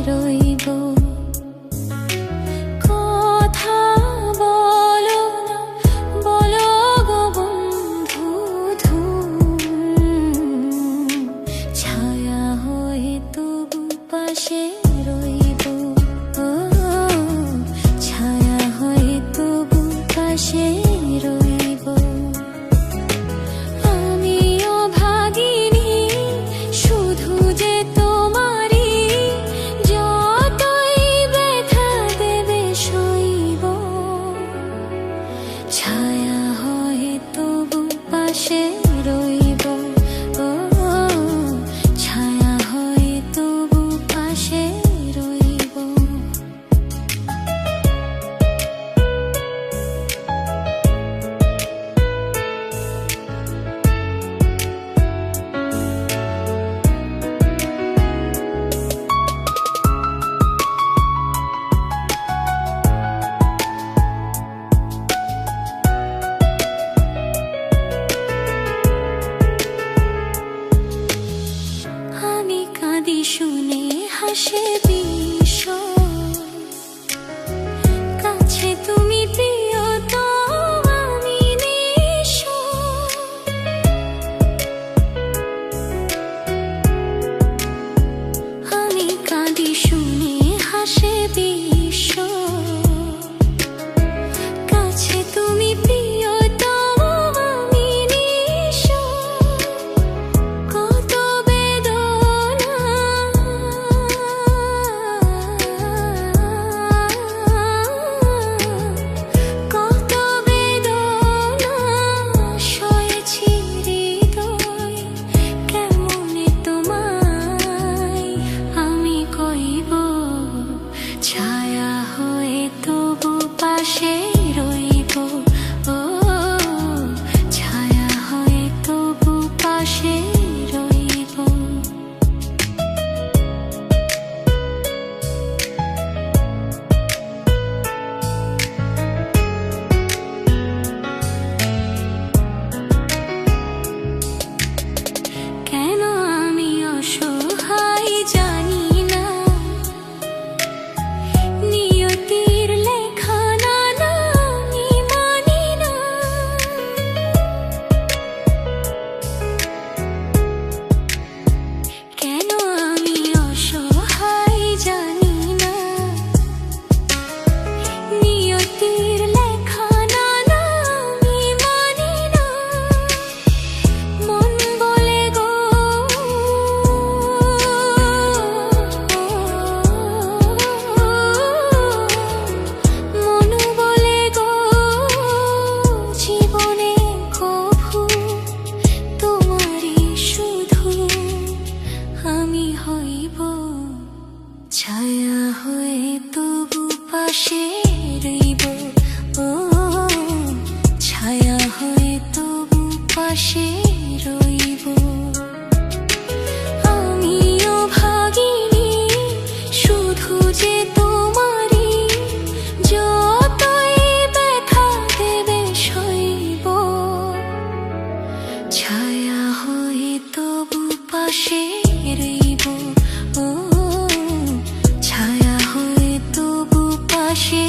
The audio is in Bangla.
রইব। কথা বলো না, বলো গো বন্ধু, ছায়া হয়ে তবু পাশে রইব। ছায়া হয়ে তবু পাশে রইব। আমিও ভাগিনি শুধু যে তোমারই, যতই ব্যথা দেবে সইব। ছায়া হয়ে তবু পাশে রইব। ছায়া হয়ে তবু পাশে রইব। আমি কাঁদি শুনে হাসে বিশ্ব, কাছে তুমি প্রিয় তো আমি নিঃস্ব। আমি কাঁদি শুনে হাসে বিশ্ব, কাছে তুমি প্রিয় তো আমি নিঃস্ব। কত বেদনা, কত বেদনা সয়েছি হৃদয়, কেমনে তোমায় আমি কইব। ছায়া হয়ে তবু পাশে রইব। ছায়া হয়ে তবু পাশে রইব। কেন আমি অসহায় জানি না, নিয়তির লেখা নানা আমি মানি না। কেন আমি অসহায় জানি না, নিয়তির লেখা নানা আমি মানি না। মন বলে গো, মন বলে গো, জীবনে কভু তোমারই শুধু আমি হইব। ছায়া হয়ে তবু পাশে রইব। ছায়া হয়ে তবু পাশে রইব। আমিও ভাগিনি শুধু যে তোমারই, যতই ব্যথা দেবে সইব। ছায়া হয়ে তবু পাশে রইব। ছায়া হয়ে তবু পাশে